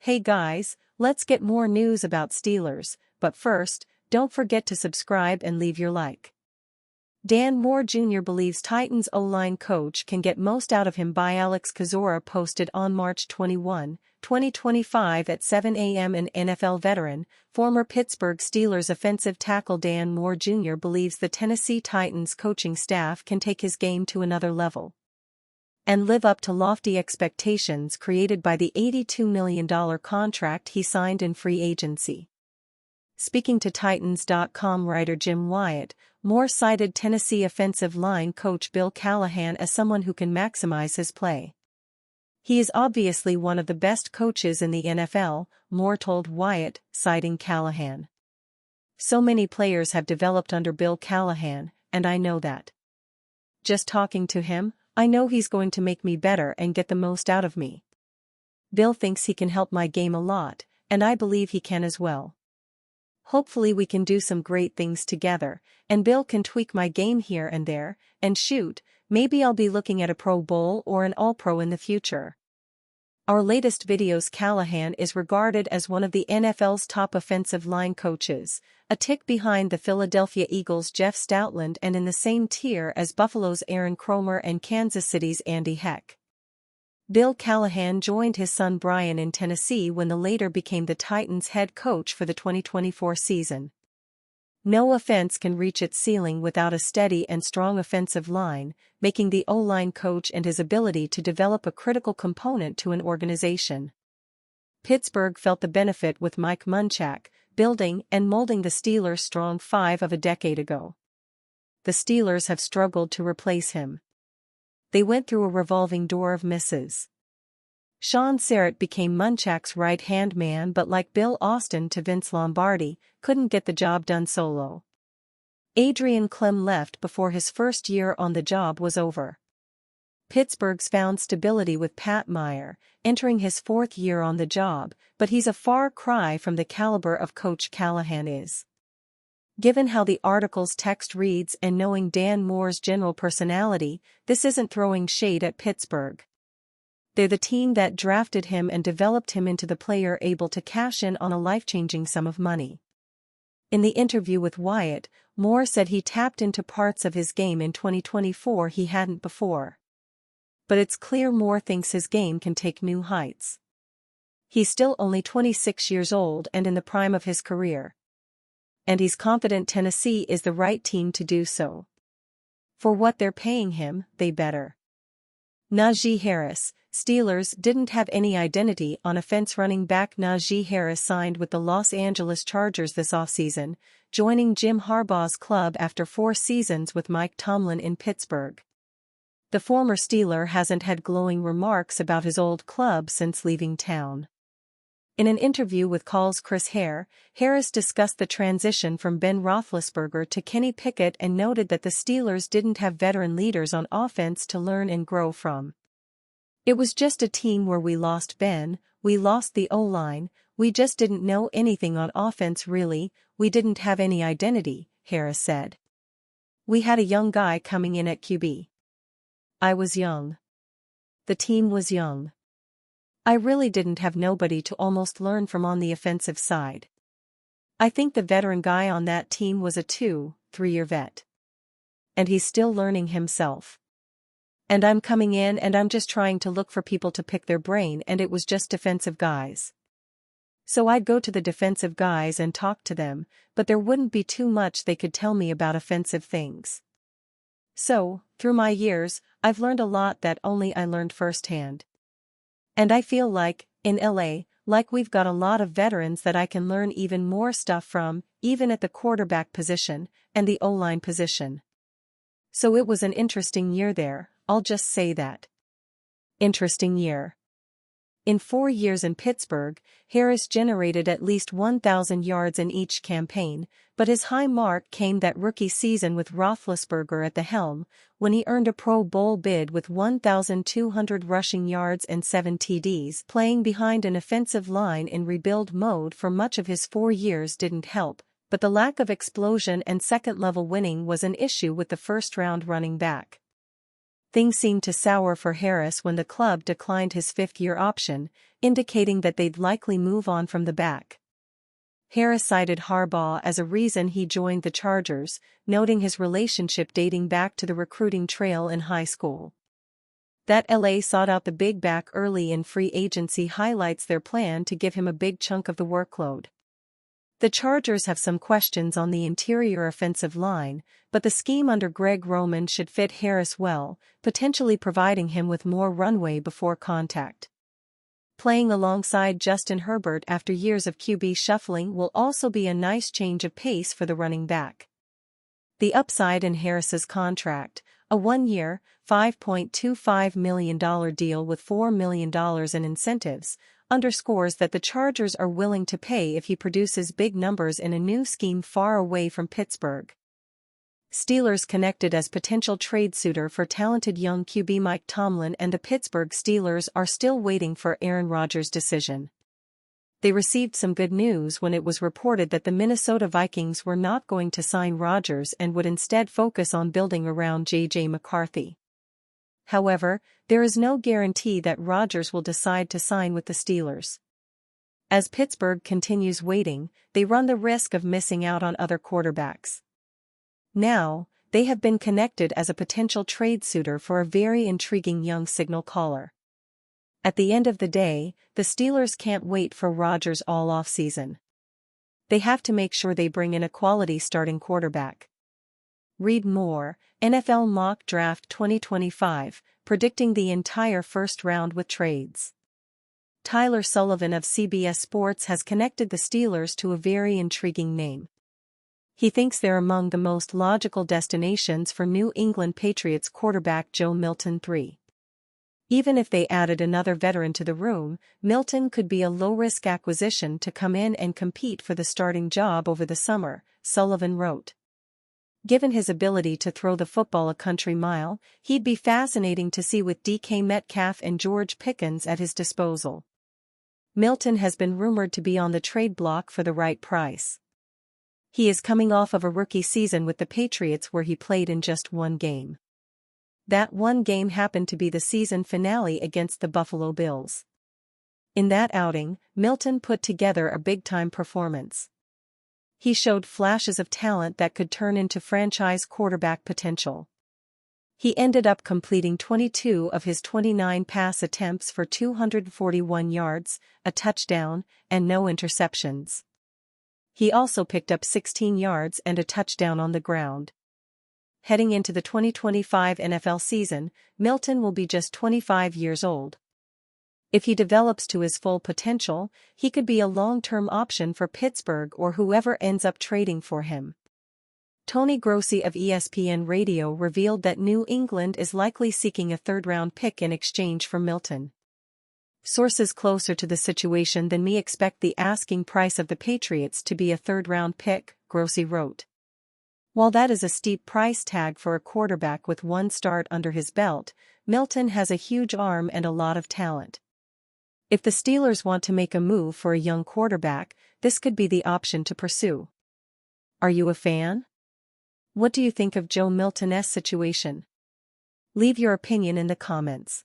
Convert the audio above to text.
Hey guys, let's get more news about Steelers, but first, don't forget to subscribe and leave your like. Dan Moore Jr. believes Titans O-line coach can get most out of him by Alex Kozora posted on March 21, 2025 at 7 a.m. An NFL veteran, former Pittsburgh Steelers offensive tackle Dan Moore Jr. believes the Tennessee Titans coaching staff can take his game to another level and live up to lofty expectations created by the $82 million contract he signed in free agency. Speaking to Titans.com writer Jim Wyatt, Moore cited Tennessee offensive line coach Bill Callahan as someone who can maximize his play. He is obviously one of the best coaches in the NFL, Moore told Wyatt, citing Callahan. So many players have developed under Bill Callahan, and I know that. Just talking to him, I know he's going to make me better and get the most out of me. Bill thinks he can help my game a lot, and I believe he can as well. Hopefully we can do some great things together, and Bill can tweak my game here and there, and shoot, maybe I'll be looking at a Pro Bowl or an All-Pro in the future. Our latest videos. Callahan is regarded as one of the NFL's top offensive line coaches, a tick behind the Philadelphia Eagles' Jeff Stoutland and in the same tier as Buffalo's Aaron Kromer and Kansas City's Andy Heck. Bill Callahan joined his son Brian in Tennessee when the latter became the Titans' head coach for the 2024 season. No offense can reach its ceiling without a steady and strong offensive line, making the O-line coach and his ability to develop a critical component to an organization. Pittsburgh felt the benefit with Mike Munchak, building and molding the Steelers' strong five of a decade ago. The Steelers have struggled to replace him. They went through a revolving door of misses. Sean Serrett became Munchak's right-hand man, but like Bill Austin to Vince Lombardi, couldn't get the job done solo. Adrian Clem left before his first year on the job was over. Pittsburgh's found stability with Pat Meyer, entering his fourth year on the job, but he's a far cry from the caliber of Coach Callahan is. Given how the article's text reads and knowing Dan Moore's general personality, this isn't throwing shade at Pittsburgh. They're the team that drafted him and developed him into the player able to cash in on a life-changing sum of money. In the interview with Wyatt, Moore said he tapped into parts of his game in 2024 he hadn't before. But it's clear Moore thinks his game can take new heights. He's still only 26 years old and in the prime of his career. And he's confident Tennessee is the right team to do so. For what they're paying him, they better. Najee Harris. Steelers didn't have any identity on offense. Running back Najee Harris signed with the Los Angeles Chargers this offseason, joining Jim Harbaugh's club after 4 seasons with Mike Tomlin in Pittsburgh. The former Steeler hasn't had glowing remarks about his old club since leaving town. In an interview with Call's Chris Hare, Harris discussed the transition from Ben Roethlisberger to Kenny Pickett and noted that the Steelers didn't have veteran leaders on offense to learn and grow from. It was just a team where we lost Ben, we lost the O-line, we just didn't know anything on offense really, we didn't have any identity, Harris said. We had a young guy coming in at QB. I was young. The team was young. I really didn't have nobody to almost learn from on the offensive side. I think the veteran guy on that team was a 2-3-year vet. And he's still learning himself. And I'm coming in and I'm just trying to look for people to pick their brain, and it was just defensive guys. So I'd go to the defensive guys and talk to them, but there wouldn't be too much they could tell me about offensive things. So, through my years, I've learned a lot that only I learned firsthand. And I feel like, in LA, like we've got a lot of veterans that I can learn even more stuff from, even at the quarterback position and the O-line position. So it was an interesting year there, I'll just say that. Interesting year. In 4 years in Pittsburgh, Harris generated at least 1,000 yards in each campaign, but his high mark came that rookie season with Roethlisberger at the helm, when he earned a Pro Bowl bid with 1,200 rushing yards and 7 TDs. Playing behind an offensive line in rebuild mode for much of his 4 years didn't help, but the lack of explosion and second-level winning was an issue with the first-round running back. Things seemed to sour for Harris when the club declined his fifth-year option, indicating that they'd likely move on from the back. Harris cited Harbaugh as a reason he joined the Chargers, noting his relationship dating back to the recruiting trail in high school. That LA sought out the big back early in free agency highlights their plan to give him a big chunk of the workload. The Chargers have some questions on the interior offensive line, but the scheme under Greg Roman should fit Harris well, potentially providing him with more runway before contact. Playing alongside Justin Herbert after years of QB shuffling will also be a nice change of pace for the running back. The upside in Harris's contract, a one-year, $5.25 million deal with $4 million in incentives, underscores that the Chargers are willing to pay if he produces big numbers in a new scheme far away from Pittsburgh. Steelers connected as potential trade suitor for talented young QB Mike Tomlin, and the Pittsburgh Steelers are still waiting for Aaron Rodgers' decision. They received some good news when it was reported that the Minnesota Vikings were not going to sign Rodgers and would instead focus on building around J.J. McCarthy. However, there is no guarantee that Rodgers will decide to sign with the Steelers. As Pittsburgh continues waiting, they run the risk of missing out on other quarterbacks. Now, they have been connected as a potential trade suitor for a very intriguing young signal caller. At the end of the day, the Steelers can't wait for Rodgers all off-season. They have to make sure they bring in a quality starting quarterback. Read more, NFL Mock Draft 2025, predicting the entire first round with trades. Tyler Sullivan of CBS Sports has connected the Steelers to a very intriguing name. He thinks they're among the most logical destinations for New England Patriots quarterback Joe Milton III. Even if they added another veteran to the room, Milton could be a low-risk acquisition to come in and compete for the starting job over the summer, Sullivan wrote. Given his ability to throw the football a country mile, he'd be fascinating to see with DK Metcalf and George Pickens at his disposal. Milton has been rumored to be on the trade block for the right price. He is coming off of a rookie season with the Patriots where he played in just one game. That one game happened to be the season finale against the Buffalo Bills. In that outing, Milton put together a big-time performance. He showed flashes of talent that could turn into franchise quarterback potential. He ended up completing 22 of his 29 pass attempts for 241 yards, a touchdown, and no interceptions. He also picked up 16 yards and a touchdown on the ground. Heading into the 2025 NFL season, Milton will be just 25 years old. If he develops to his full potential, he could be a long-term option for Pittsburgh or whoever ends up trading for him. Tony Grossi of ESPN Radio revealed that New England is likely seeking a third-round pick in exchange for Milton. Sources closer to the situation than me expect the asking price of the Patriots to be a third-round pick, Grossi wrote. While that is a steep price tag for a quarterback with one start under his belt, Milton has a huge arm and a lot of talent. If the Steelers want to make a move for a young quarterback, this could be the option to pursue. Are you a fan? What do you think of Joe Milton's situation? Leave your opinion in the comments.